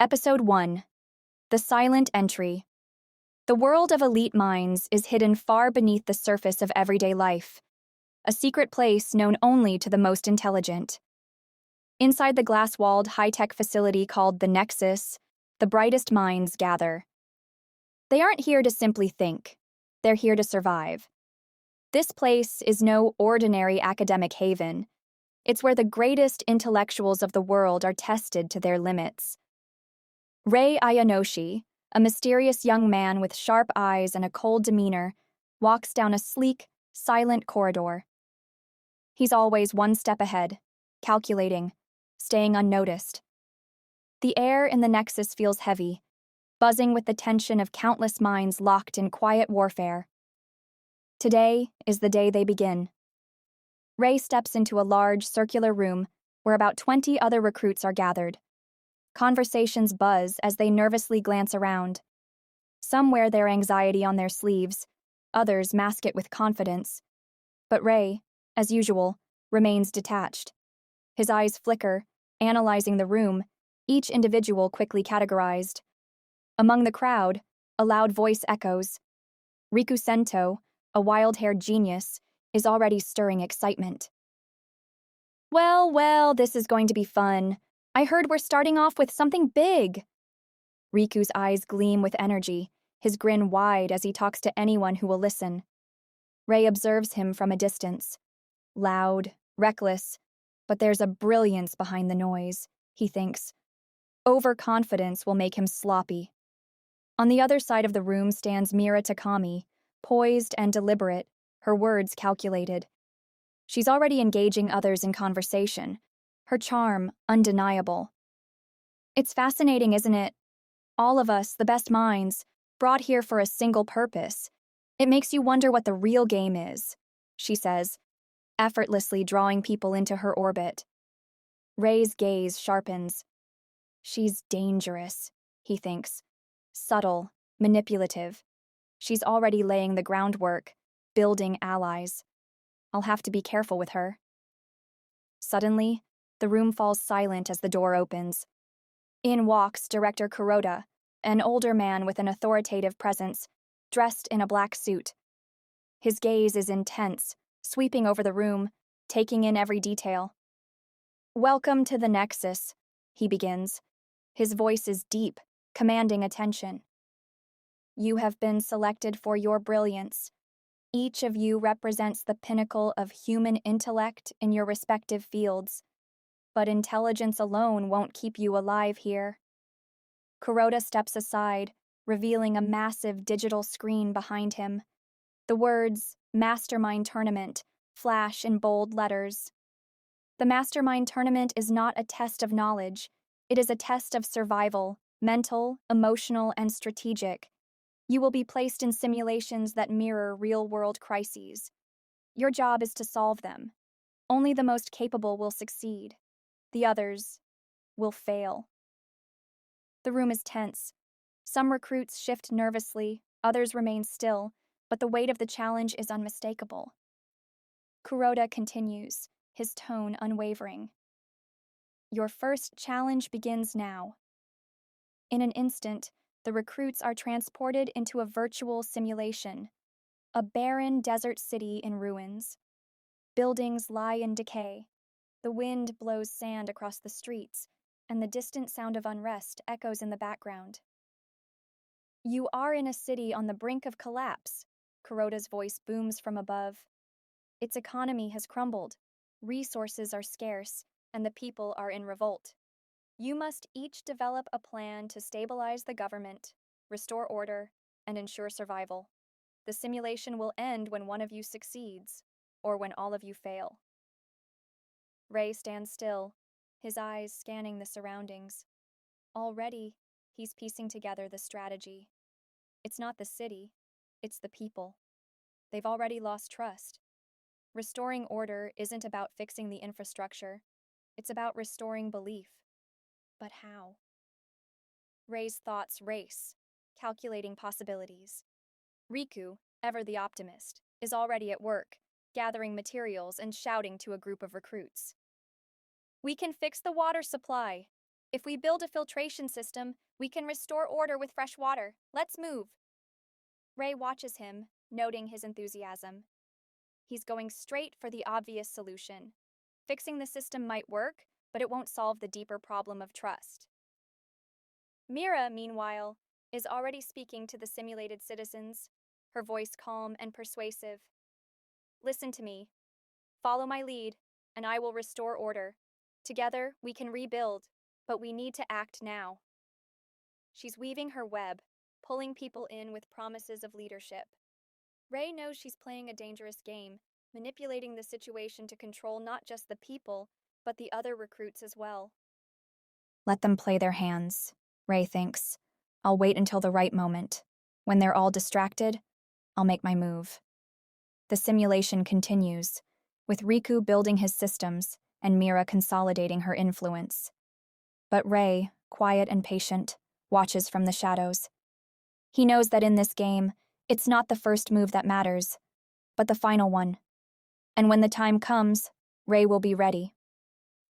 Episode 1. The Silent Entry. The world of elite minds is hidden far beneath the surface of everyday life, a secret place known only to the most intelligent. Inside the glass-walled high-tech facility called the Nexus, the brightest minds gather. They aren't here to simply think. They're here to survive. This place is no ordinary academic haven. It's where the greatest intellectuals of the world are tested to their limits. Rei Ayanoshi, a mysterious young man with sharp eyes and a cold demeanor, walks down a sleek, silent corridor. He's always one step ahead, calculating, staying unnoticed. The air in the Nexus feels heavy, buzzing with the tension of countless minds locked in quiet warfare. Today is the day they begin. Rei steps into a large, circular room where about 20 other recruits are gathered. Conversations buzz as they nervously glance around. Some wear their anxiety on their sleeves, others mask it with confidence. But Rei, as usual, remains detached. His eyes flicker, analyzing the room, each individual quickly categorized. Among the crowd, a loud voice echoes. Riku Sento, a wild-haired genius, is already stirring excitement. Well, this is going to be fun. I heard we're starting off with something big. Riku's eyes gleam with energy, his grin wide as he talks to anyone who will listen. Rei observes him from a distance. Loud, reckless, but there's a brilliance behind the noise, he thinks. Overconfidence will make him sloppy. On the other side of the room stands Mira Takami, poised and deliberate, her words calculated. She's already engaging others in conversation, her charm undeniable. It's fascinating, isn't it? All of us, the best minds, brought here for a single purpose. It makes you wonder what the real game is, she says, effortlessly drawing people into her orbit. Rei's gaze sharpens. She's dangerous, he thinks. Subtle, manipulative. She's already laying the groundwork, building allies. I'll have to be careful with her. Suddenly, the room falls silent as the door opens. In walks Director Kuroda, an older man with an authoritative presence, dressed in a black suit. His gaze is intense, sweeping over the room, taking in every detail. "Welcome to the Nexus," he begins. His voice is deep, commanding attention. "You have been selected for your brilliance. Each of you represents the pinnacle of human intellect in your respective fields. But intelligence alone won't keep you alive here." Kuroda steps aside, revealing a massive digital screen behind him. The words, "Mastermind Tournament," flash in bold letters. The Mastermind Tournament is not a test of knowledge. It is a test of survival, mental, emotional, and strategic. You will be placed in simulations that mirror real-world crises. Your job is to solve them. Only the most capable will succeed. The others will fail. The room is tense. Some recruits shift nervously, others remain still, but the weight of the challenge is unmistakable. Kuroda continues, his tone unwavering. "Your first challenge begins now." In an instant, the recruits are transported into a virtual simulation, a barren desert city in ruins. Buildings lie in decay. The wind blows sand across the streets, and the distant sound of unrest echoes in the background. "You are in a city on the brink of collapse," Kuroda's voice booms from above. "Its economy has crumbled, resources are scarce, and the people are in revolt. You must each develop a plan to stabilize the government, restore order, and ensure survival. The simulation will end when one of you succeeds, or when all of you fail." Rei stands still, his eyes scanning the surroundings. Already, he's piecing together the strategy. It's not the city, it's the people. They've already lost trust. Restoring order isn't about fixing the infrastructure, it's about restoring belief. But how? Rei's thoughts race, calculating possibilities. Riku, ever the optimist, is already at work, gathering materials and shouting to a group of recruits. "We can fix the water supply. If we build a filtration system, we can restore order with fresh water. Let's move. Ray watches him, noting his enthusiasm. He's going straight for the obvious solution. Fixing the system might work, but it won't solve the deeper problem of trust. Mira, meanwhile, is already speaking to the simulated citizens, her voice calm and persuasive. Listen to me. Follow my lead, and I will restore order. Together, we can rebuild, but we need to act now. She's weaving her web, pulling people in with promises of leadership. Ray knows she's playing a dangerous game, manipulating the situation to control not just the people, but the other recruits as well. Let them play their hands, Ray thinks. I'll wait until the right moment. When they're all distracted, I'll make my move. The simulation continues, with Riku building his systems and Mira consolidating her influence. But Ray, quiet and patient, watches from the shadows. He knows that in this game, it's not the first move that matters, but the final one. And when the time comes, Ray will be ready.